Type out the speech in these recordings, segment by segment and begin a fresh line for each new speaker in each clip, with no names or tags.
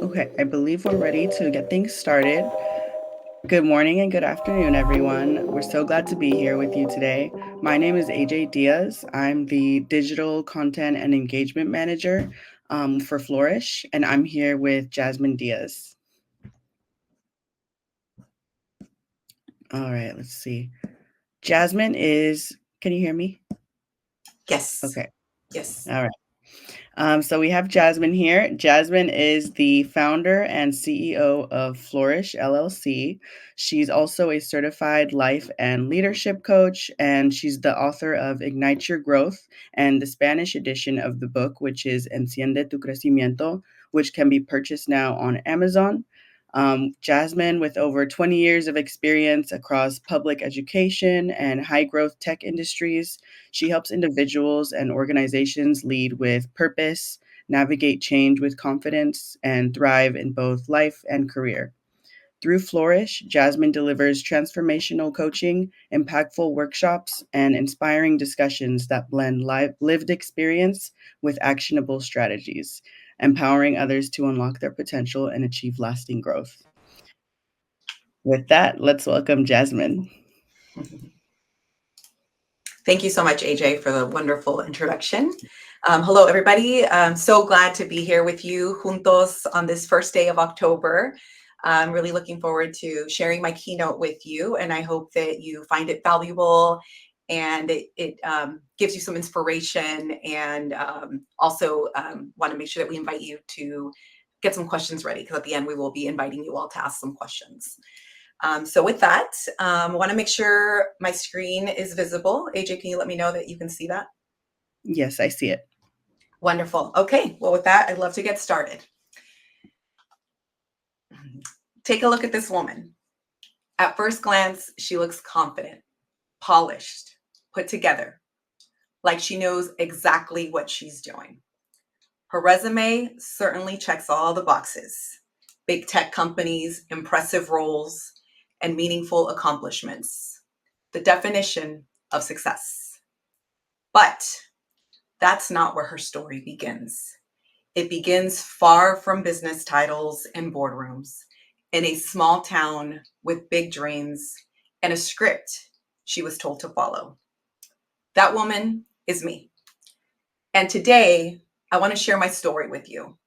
Okay, I believe we're ready to get things started. Good morning and good afternoon, everyone. We're so glad to be here with you today. My name is AJ Diaz. I'm the Digital Content and Engagement Manager for Flourish, and I'm here with Jazmin Diaz. All right, let's see. Can you hear me?
Yes.
Okay,
Yes.
all right. So we have Jazmin here. Jazmin is the founder and CEO of Flourish LLC. She's also a certified life and leadership coach, and she's the author of Ignite Your Growth and the Spanish edition of the book, which is Enciende, Crecimiento, which can be purchased now on Amazon. Jazmin, with over 20 years of experience across public education and high growth tech industries, she helps individuals and organizations lead with purpose, navigate change with confidence, and thrive in both life and career. Through Flourish, Jazmin delivers transformational coaching, impactful workshops, and inspiring discussions that blend lived experience with actionable strategies, empowering others to unlock their potential and achieve lasting growth. With that, let's welcome Jazmin.
Thank you so much, AJ, for the wonderful introduction. Hello, everybody. I'm so glad to be here with you, juntos, on this first day of October. I'm really looking forward to sharing my keynote with you, and I hope that you find it valuable and it gives you some inspiration, and also want to make sure that we invite you to get some questions ready, because at the end we will be inviting you all to ask some questions. So with that, I want to make sure my screen is visible. AJ, can you let me know that you can see that?
Yes, I see it.
Wonderful. Okay, well, with that, I'd love to get started. Take a look at this woman. At first glance, she looks confident, polished, put together, like she knows exactly what she's doing. Her resume certainly checks all the boxes: big tech companies, impressive roles, and meaningful accomplishments. The definition of success. But that's not where her story begins. It begins far from business titles and boardrooms, in a small town with big dreams and a script she was told to follow. That woman is me. And today, I want to share my story with you,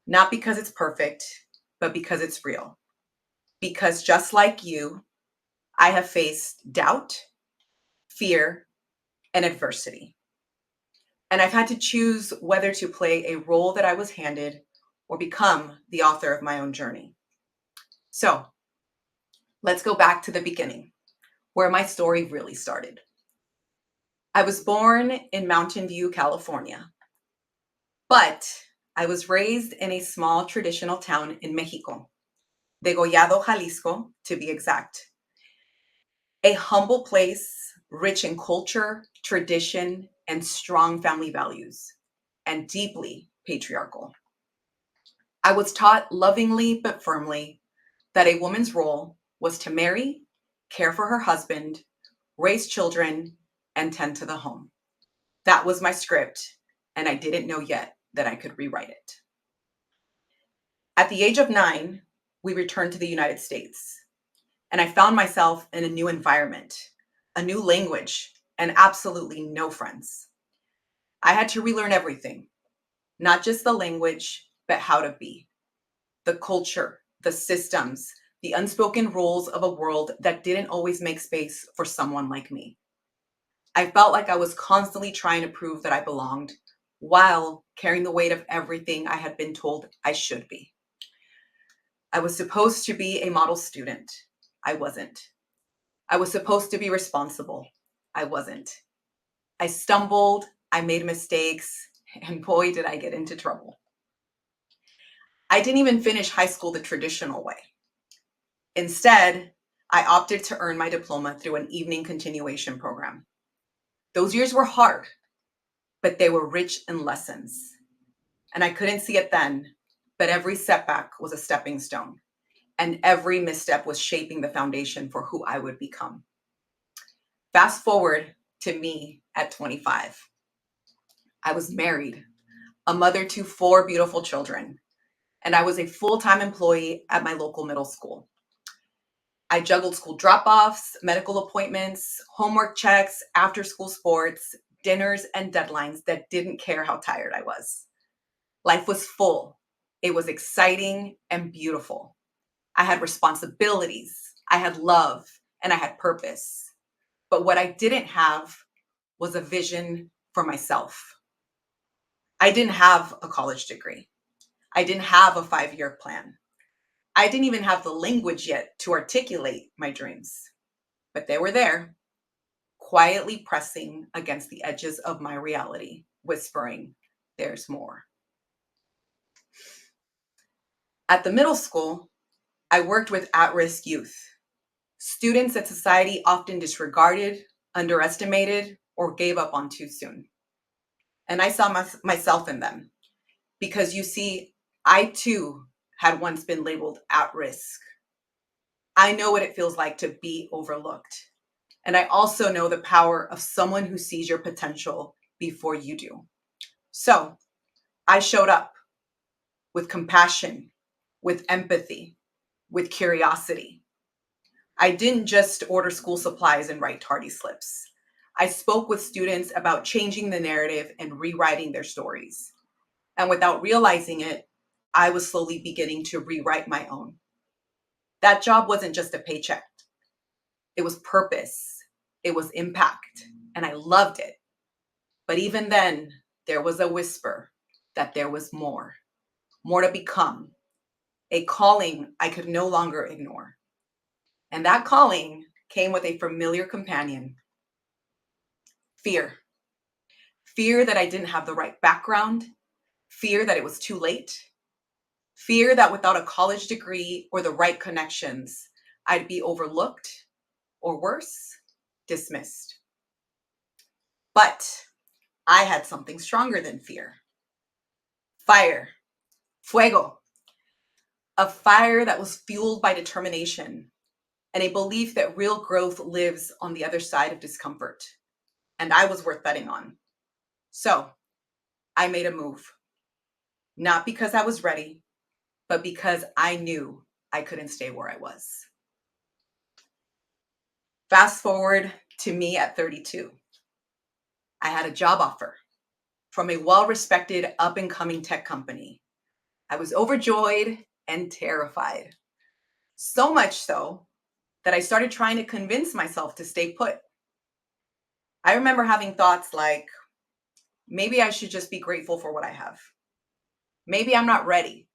not because it's perfect, but because it's real. Because just like you, I have faced doubt, fear, and adversity. And I've had to choose whether to play a role that I was handed or become the author of my own journey. So let's go back to the beginning, where my story really started. I was born in Mountain View, California, but I was raised in a small traditional town in Mexico, Degollado, Jalisco, to be exact. A humble place, rich in culture, tradition, and strong family values, and deeply patriarchal. I was taught lovingly but firmly that a woman's role was to marry, care for her husband, raise children, and tend to the home. That was my script, and I didn't know yet that I could rewrite it. At the age of 9, we returned to the United States, and I found myself in a new environment, a new language, and absolutely no friends. I had to relearn everything, not just the language, but how to be. The culture, the systems, the unspoken rules of a world that didn't always make space for someone like me. I felt like I was constantly trying to prove that I belonged while carrying the weight of everything I had been told I should be. I was supposed to be a model student. I wasn't. I was supposed to be responsible. I wasn't. I stumbled, I made mistakes, and boy, did I get into trouble. I didn't even finish high school the traditional way. Instead, I opted to earn my diploma through an evening continuation program. Those years were hard, but they were rich in lessons. And I couldn't see it then, but every setback was a stepping stone, and every misstep was shaping the foundation for who I would become. Fast forward to me at 25. I was married, a mother to 4 beautiful children, and I was a full-time employee at my local middle school. I juggled school drop-offs, medical appointments, homework checks, after-school sports, dinners, and deadlines that didn't care how tired I was. Life was full. It was exciting and beautiful. I had responsibilities, I had love, and I had purpose. But what I didn't have was a vision for myself. I didn't have a college degree. I didn't have a 5-year plan. I didn't even have the language yet to articulate my dreams. But they were there, quietly pressing against the edges of my reality, whispering, "There's more." At the middle school, I worked with at-risk youth, students that society often disregarded, underestimated, or gave up on too soon. And I saw myself in them because you see, I too had once been labeled at risk. I know what it feels like to be overlooked. And I also know the power of someone who sees your potential before you do. So I showed up with compassion, with empathy, with curiosity. I didn't just order school supplies and write tardy slips. I spoke with students about changing the narrative and rewriting their stories. And without realizing it, I was slowly beginning to rewrite my own. That job wasn't just a paycheck, it was purpose, it was impact, and I loved it. But even then, there was a whisper that there was more to become, a calling I could no longer ignore. And that calling came with a familiar companion: fear. Fear that I didn't have the right background, fear that it was too late, fear that without a college degree or the right connections, I'd be overlooked, or worse, dismissed. But I had something stronger than fear: fire, fuego, a fire that was fueled by determination and a belief that real growth lives on the other side of discomfort. And I was worth betting on. So I made a move, not because I was ready, but because I knew I couldn't stay where I was. Fast forward to me at 32. I had a job offer from a well-respected up-and-coming tech company. I was overjoyed and terrified. So much so that I started trying to convince myself to stay put. I remember having thoughts like, maybe I should just be grateful for what I have. Maybe I'm not ready.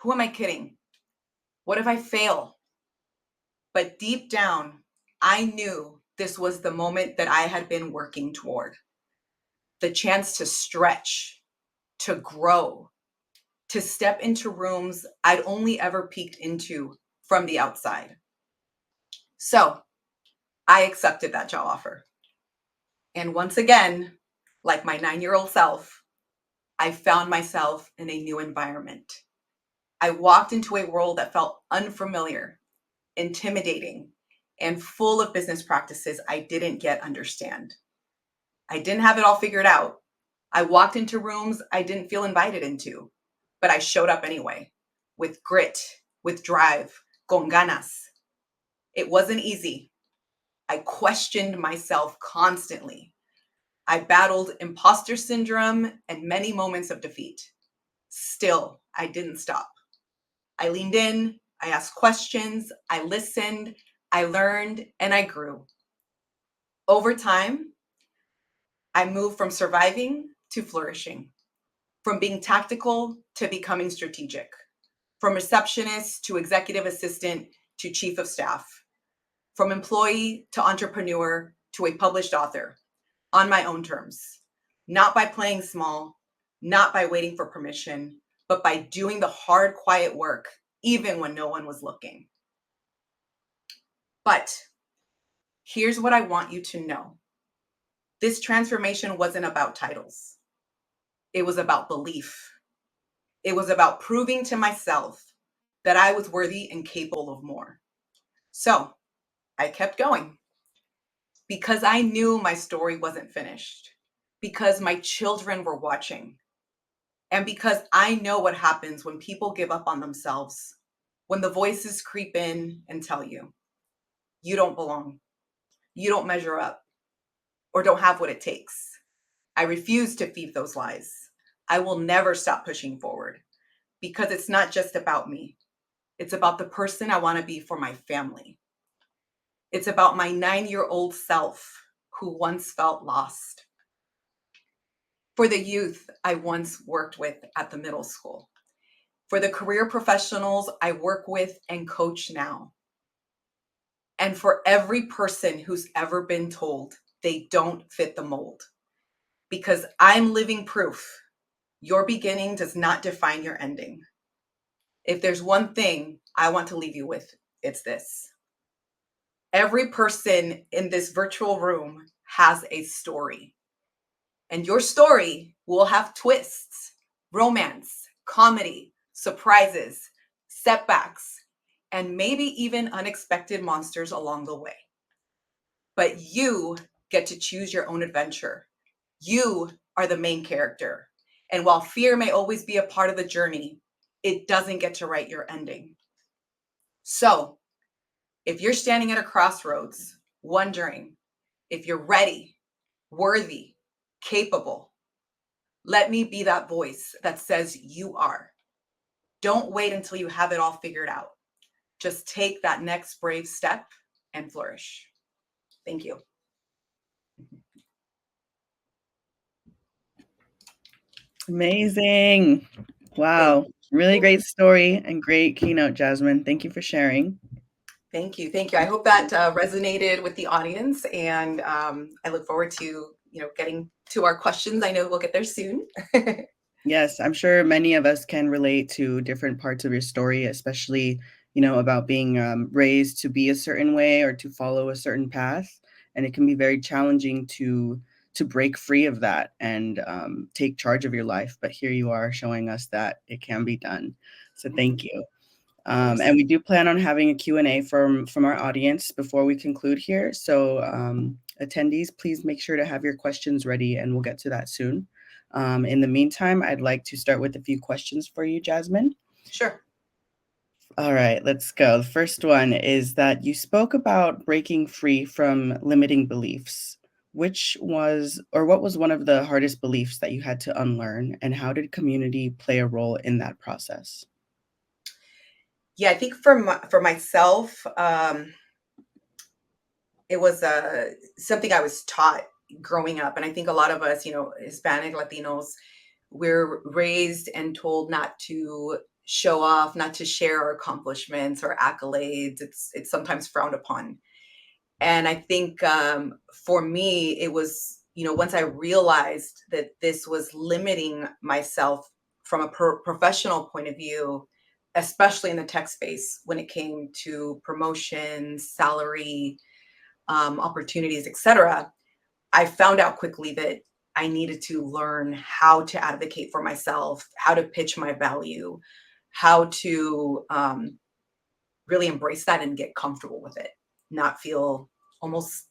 Who am I kidding? What if I fail? But deep down, I knew this was the moment that I had been working toward: the chance to stretch, to grow, to step into rooms I'd only ever peeked into from the outside. So I accepted that job offer. And once again, like my 9-year-old self, I found myself in a new environment. I walked into a world that felt unfamiliar, intimidating, and full of business practices I didn't yet understand. I didn't have it all figured out. I walked into rooms I didn't feel invited into, but I showed up anyway, with grit, with drive, con ganas. It wasn't easy. I questioned myself constantly. I battled imposter syndrome and many moments of defeat. Still, I didn't stop. I leaned in, I asked questions, I listened, I learned, and I grew. Over time, I moved from surviving to flourishing, from being tactical to becoming strategic, from receptionist to executive assistant to chief of staff, from employee to entrepreneur to a published author, on my own terms, not by playing small, not by waiting for permission, but by doing the hard, quiet work, even when no one was looking. But here's what I want you to know: this transformation wasn't about titles, it was about belief. It was about proving to myself that I was worthy and capable of more. So I kept going because I knew my story wasn't finished, because my children were watching, And because I know what happens when people give up on themselves, when the voices creep in and tell you, you don't belong, you don't measure up, or don't have what it takes. I refuse to feed those lies. I will never stop pushing forward because it's not just about me. It's about the person I want to be for my family. It's about my 9-year-old self who once felt lost. For the youth I once worked with at the middle school. For the career professionals I work with and coach now. And for every person who's ever been told they don't fit the mold. Because I'm living proof your beginning does not define your ending. If there's one thing I want to leave you with, it's this. Every person in this virtual room has a story. And your story will have twists, romance, comedy, surprises, setbacks, and maybe even unexpected monsters along the way. But you get to choose your own adventure. You are the main character. And while fear may always be a part of the journey, it doesn't get to write your ending. So, if you're standing at a crossroads, wondering if you're ready, worthy, capable, let me be that voice that says you are. Don't wait until you have it all figured out. Just take that next brave step and flourish. Thank you.
Amazing.
Thank
Wow. Really
you.
great story and great keynote, Jasmine. Thank you for sharing.
Thank you. Thank you. I hope that resonated with the audience, and I look forward to getting to our questions. I know we'll get there soon.
Yes, I'm sure many of us can relate to different parts of your story, especially, about being raised to be a certain way or to follow a certain path. And it can be very challenging to break free of that and take charge of your life. But here you are showing us that it can be done. So thank you.
Of course.
And we do plan on having a Q&A from our audience before we conclude here. So attendees, please make sure to have your questions ready and we'll get to that soon. In the meantime, I'd like to start with a few questions for you, Jasmine.
Sure.
All right, let's go. The first one is that you spoke about breaking free from limiting beliefs. Which was, or what was one of the hardest beliefs that you had to unlearn, and how did community play a role in that process?
Yeah, I think for myself, it was something I was taught growing up, and I think a lot of us, Hispanic Latinos, we're raised and told not to show off, not to share our accomplishments or accolades. It's sometimes frowned upon. And I think for me, it was, once I realized that this was limiting myself from a professional point of view, especially in the tech space when it came to promotions, salary, opportunities, etc. I found out quickly that I needed to learn how to advocate for myself, how to pitch my value, how to really embrace that and get comfortable with it, not feel almost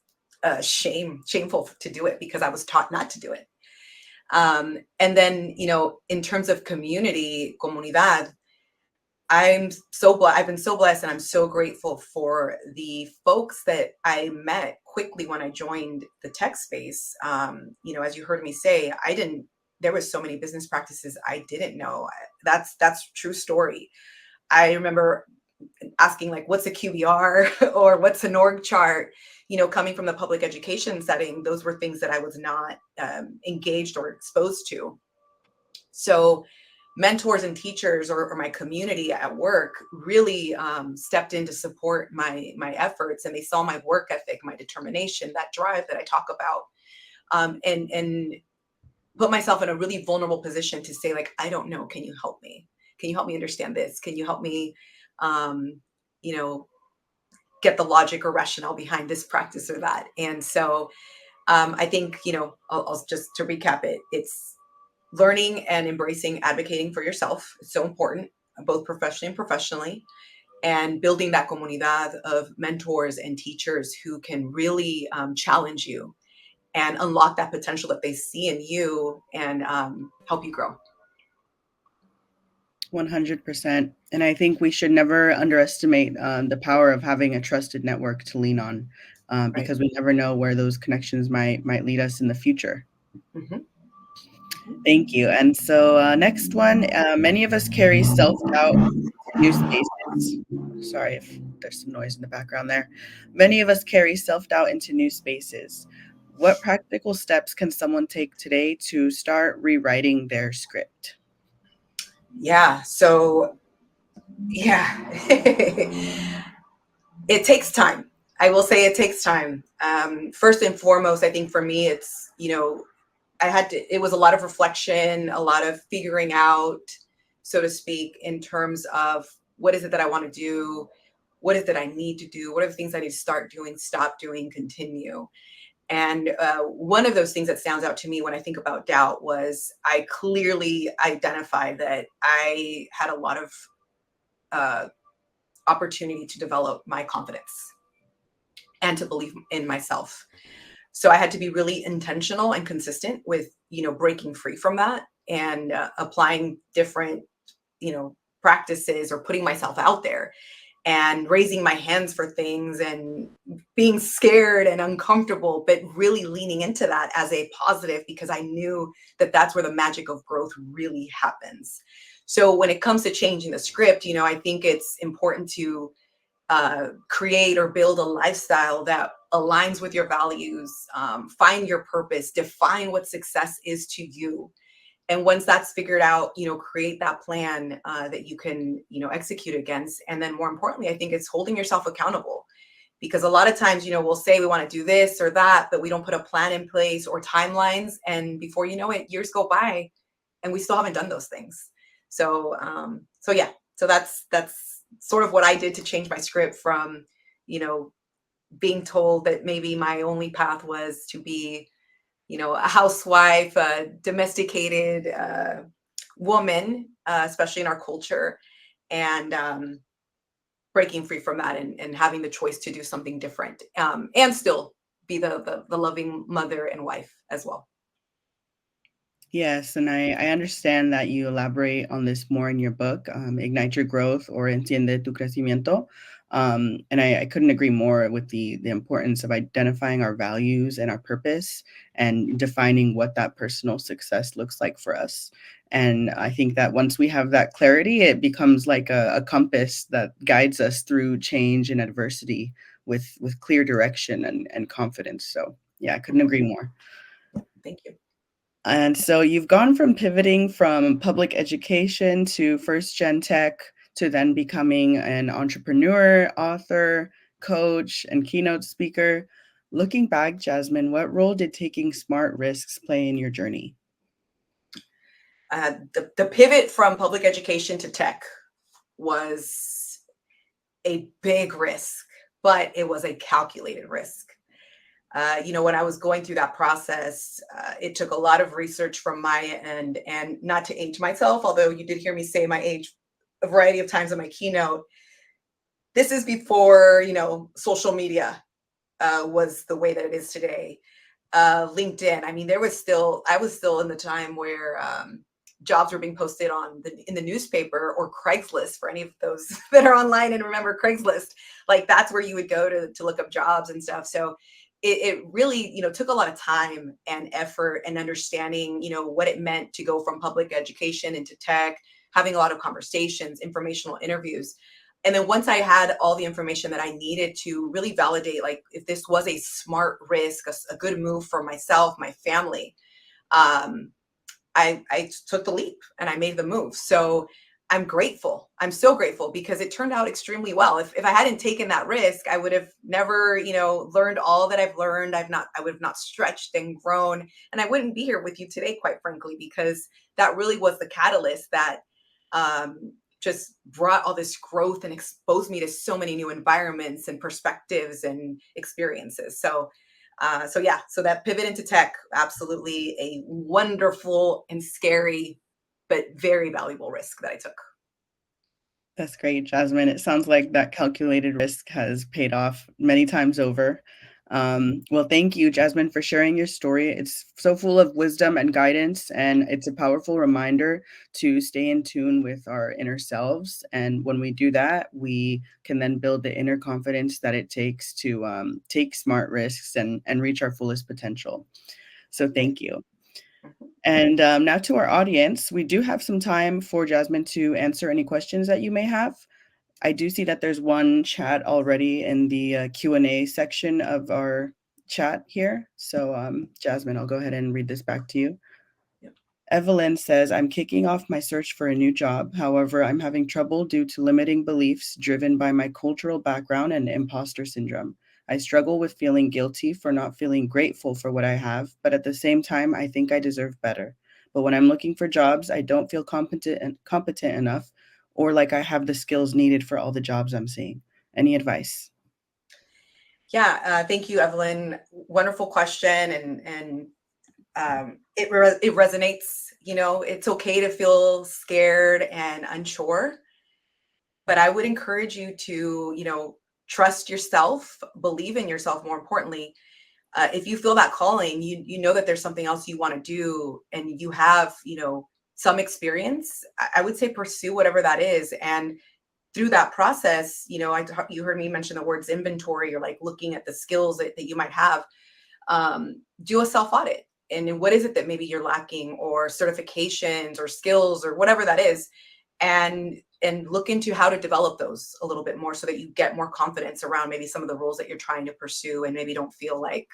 shameful to do it because I was taught not to do it. And then, in terms of community, comunidad, I've been so blessed and I'm so grateful for the folks that I met quickly when I joined the tech space. As you heard me say, there was so many business practices I didn't know. That's true story. I remember asking like, what's a QBR or what's an org chart? Coming from the public education setting, those were things that I was not engaged or exposed to. So mentors and teachers or my community at work really stepped in to support my efforts, and they saw my work ethic, my determination, that drive that I talk about, and put myself in a really vulnerable position to say like, I don't know, can you help me? Can you help me understand this? Can you help me you know get the logic or rationale behind this practice or that? And so I think, I'll just to recap it, it's learning and embracing advocating for yourself. It's so important, both professionally and professionally, and building that comunidad of mentors and teachers who can really challenge you and unlock that potential that they see in you and help you grow.
100%. And I think we should never underestimate the power of having a trusted network to lean on,
Right.
because we never know where those connections might lead us in the future.
Hmm.
Thank you. And so, next one, many of us carry self-doubt to new spaces. Sorry if there's some noise in the background there. Many of us carry self-doubt into new spaces. What practical steps can someone take today to start rewriting their script?
Yeah. So, yeah, it takes time. I will say it takes time. First and foremost, I think for me, it's, I had to, it was a lot of reflection, a lot of figuring out, so to speak, in terms of what is it that I want to do? What is it that I need to do? What are the things I need to start doing, stop doing, continue? And one of those things that stands out to me when I think about doubt was I clearly identified that I had a lot of uh, opportunity to develop my confidence and to believe in myself. So I had to be really intentional and consistent with, breaking free from that and applying different, practices or putting myself out there and raising my hands for things and being scared and uncomfortable, but really leaning into that as a positive because I knew that that's where the magic of growth really happens. So when it comes to changing the script, I think it's important to create or build a lifestyle that aligns with your values, find your purpose, define what success is to you. And once that's figured out, create that plan that you can, execute against. And then more importantly, I think it's holding yourself accountable because a lot of times, we'll say we want to do this or that, but we don't put a plan in place or timelines. And before you know it, years go by and we still haven't done those things. So yeah, so that's sort of what I did to change my script from, you know, being told that maybe my only path was to be, a housewife, a domesticated woman, especially in our culture, and breaking free from that and having the choice to do something different and still be the loving mother and wife as well.
Yes, and I understand that you elaborate on this more in your book, Ignite Your Growth or Enciende tu Crecimiento. And I couldn't agree more with the importance of identifying our values and our purpose and defining what that personal success looks like for us. And I think that once we have that clarity, it becomes like a compass that guides us through change and adversity with clear direction and confidence. So yeah, I couldn't
Mhm.
agree more.
Thank you.
And so you've gone from pivoting from public education to first gen tech to then becoming an entrepreneur, author, coach, and keynote speaker. Looking back, Jazmin, what role did taking smart risks play in your journey?
The pivot from public education to tech was a big risk, but it was a calculated risk. When I was going through that process, it took a lot of research from my end, and not to age myself, although you did hear me say my age a variety of times in my keynote. This is before, social media was the way that it is today. LinkedIn. I mean, I was still in the time where jobs were being posted in the newspaper or Craigslist for any of those that are online and remember Craigslist. Like that's where you would go to look up jobs and stuff. So it really, took a lot of time and effort and understanding, what it meant to go from public education into tech, having a lot of conversations, informational interviews. And then once I had all the information that I needed to really validate, like if this was a smart risk, a good move for myself, my family, um, I took the leap and I made the move. So I'm grateful. I'm so grateful because it turned out extremely well. If I hadn't taken that risk, I would have never, learned all that I've learned. I would have not stretched and grown. And I wouldn't be here with you today, quite frankly, because that really was the catalyst that just brought all this growth and exposed me to so many new environments and perspectives and experiences. So yeah, so that pivot into tech, absolutely a wonderful and scary, but very valuable risk that I took.
That's great, Jasmine. It sounds like that calculated risk has paid off many times over. Well, thank you, Jasmine, for sharing your story. It's so full of wisdom and guidance, and it's a powerful reminder to stay in tune with our inner selves. And when we do that, we can then build the inner confidence that it takes to take smart risks and reach our fullest potential. So,
Right.
thank you.
Mhm.
And now to our audience, we do have some time for Jasmine to answer any questions that you may have. I do see that there's one chat already in the Q&A section of our chat here. So, Jasmine, I'll go ahead and read this back to you.
Yep.
Evelyn says, I'm kicking off my search for a new job. However, I'm having trouble due to limiting beliefs driven by my cultural background and imposter syndrome. I struggle with feeling guilty for not feeling grateful for what I have, but at the same time, I think I deserve better. But when I'm looking for jobs, I don't feel competent enough or like I have the skills needed for all the jobs I'm seeing. Any advice?
Yeah, thank you, Evelyn. Wonderful question, and it resonates. You know, it's okay to feel scared and unsure, but I would encourage you to, trust yourself, believe in yourself. More importantly, if you feel that calling, you know that there's something else you want to do, and you have, some experience. I would say pursue whatever that is, and through that process, you heard me mention the words inventory, or like looking at the skills that you might have. Do a self audit, and then what is it that maybe you're lacking, or certifications or skills or whatever that is, and look into how to develop those a little bit more, so that you get more confidence around maybe some of the roles that you're trying to pursue, and maybe don't feel like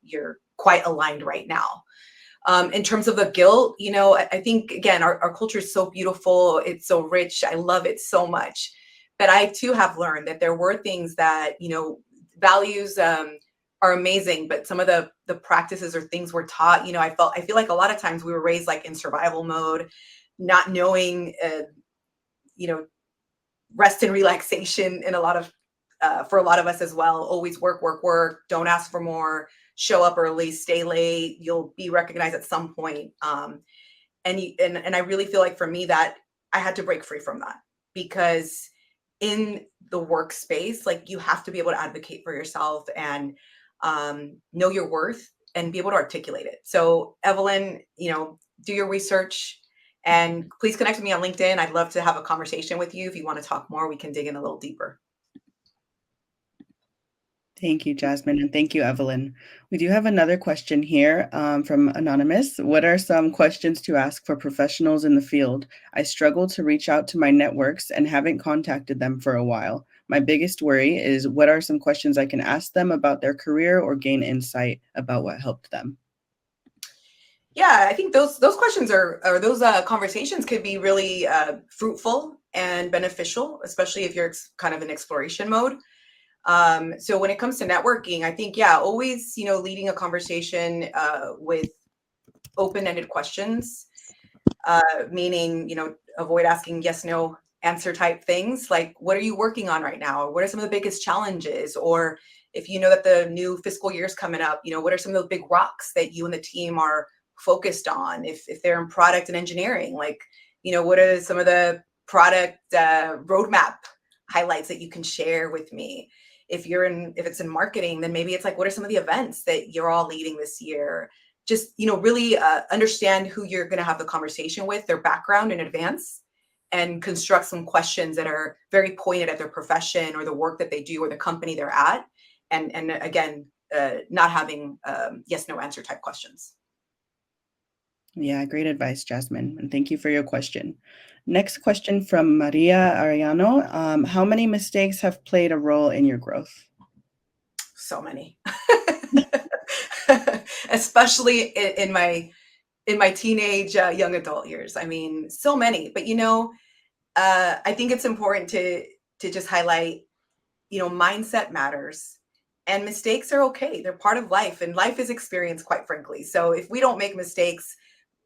you're quite aligned right now. In terms of the guilt, I think, again, our culture is so beautiful. It's so rich. I love it so much. But I too have learned that there were things that, values are amazing, but some of the practices or things we're taught, I feel like a lot of times we were raised like in survival mode, not knowing, you know, rest and relaxation in a lot of for a lot of us as well. Always work, work, work. Don't ask for more. Show up early, stay late. You'll be recognized at some point. And I really feel like for me that I had to break free from that, because in the workspace, like, you have to be able to advocate for yourself, and know your worth, and be able to articulate it. So, Evelyn, do your research, and please connect with me on LinkedIn. I'd love to have a conversation with you. If you want to talk more, we can dig in a little deeper.
Thank you, Jasmine, and thank you, Evelyn. We do have another question here from Anonymous. What are some questions to ask for professionals in the field? I struggle to reach out to my networks and haven't contacted them for a while. My biggest worry is what are some questions I can ask them about their career or gain insight about what helped them?
Yeah, I think those questions or those conversations could be really fruitful and beneficial, especially if you're kind of in exploration mode. So when it comes to networking, I think, yeah, always, leading a conversation with open-ended questions, meaning, avoid asking yes, no answer type things, like, what are you working on right now? Or what are some of the biggest challenges? Or if you know that the new fiscal year is coming up, what are some of the big rocks that you and the team are focused on? If they're in product and engineering, like, what are some of the product roadmap highlights that you can share with me? If it's in marketing, then maybe it's like, what are some of the events that you're all leading this year? Just, really understand who you're going to have the conversation with, their background in advance, and construct some questions that are very pointed at their profession or the work that they do or the company they're at. And again, not having yes no answer type questions.
Yeah, great advice, Jasmine, and thank you for your question. Next question from Maria Ariano. How many mistakes have played a role in your growth?
So many. Especially in my teenage young adult years. I mean, so many. But I think it's important to just highlight, mindset matters, and mistakes are okay. They're part of life, and life is experience, quite frankly. So if we don't make mistakes,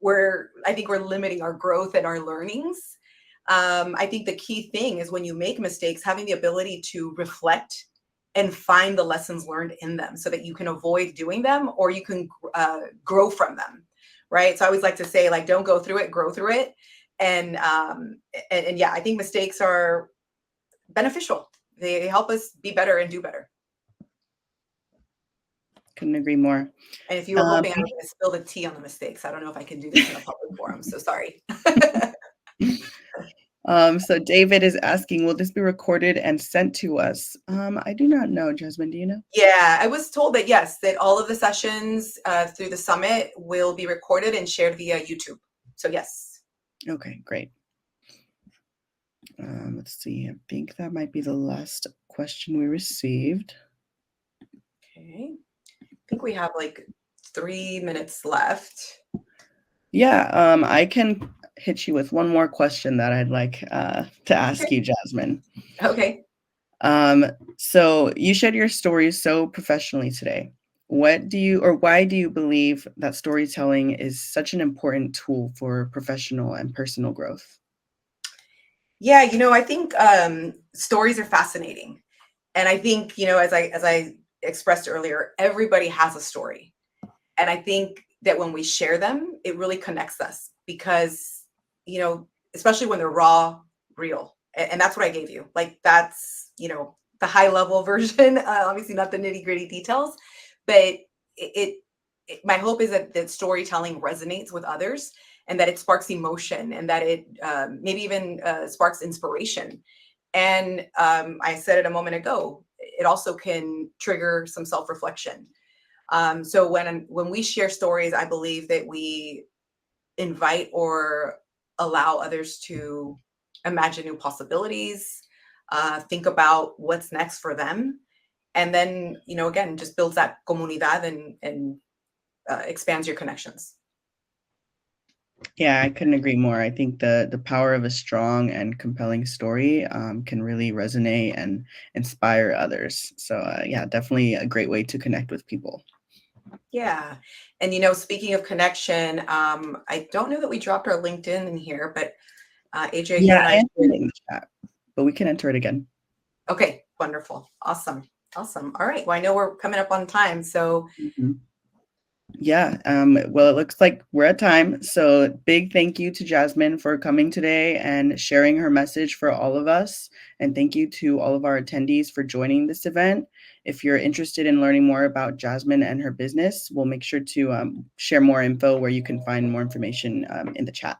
I think we're limiting our growth and our learnings. I think the key thing is, when you make mistakes, having the ability to reflect and find the lessons learned in them, so that you can avoid doing them, or you can grow from them. Right. So I always like to say, like, don't go through it, grow through it. And yeah, I think mistakes are beneficial. They help us be better and do better.
couldn't agree more.
And if you were hoping I was going to spill the tea on the mistakes, I don't know if I can do this in a public forum. So sorry.
So David is asking, will this be recorded and sent to us? I do not know. Jazmin, do you know?
Yeah, I was told that yes, that all of the sessions through the summit will be recorded and shared via YouTube. So yes.
Okay, great. Let's see. I think that might be the last question we received.
Okay. I think we have like 3 minutes left.
Yeah, I can hit you with one more question that I'd like to ask you, Jazmin.
Okay.
So you shared your story so professionally today. What do you, or why do you believe that storytelling is such an important tool for professional and personal growth?
Yeah, I think stories are fascinating. And I think, as I expressed earlier, everybody has a story. And I think that when we share them, it really connects us because, especially when they're raw, real. And that's what I gave you. Like that's, the high level version, obviously not the nitty gritty details, but my hope is that storytelling resonates with others and that it sparks emotion and that it maybe even sparks inspiration. And I said it a moment ago, it also can trigger some self-reflection. So when we share stories, I believe that we invite or allow others to imagine new possibilities, think about what's next for them, and then again just builds that comunidad and expands your connections.
Yeah, I couldn't agree more. I think the power of a strong and compelling story can really resonate and inspire others. So yeah, definitely a great way to connect with people.
Yeah. And speaking of connection, I don't know that we dropped our LinkedIn in here, but AJ, you
Yeah,
and
I
I
entered
should.
it in the chat, but we can enter it again.
Okay, wonderful. Awesome. Awesome. All right. Well, I know we're coming up on time. So
Mhm. Yeah, well, it looks like we're at time. So big thank you to Jazmin for coming today and sharing her message for all of us. And thank you to all of our attendees for joining this event. If you're interested in learning more about Jazmin and her business, we'll make sure to share more info where you can find more information in the chat.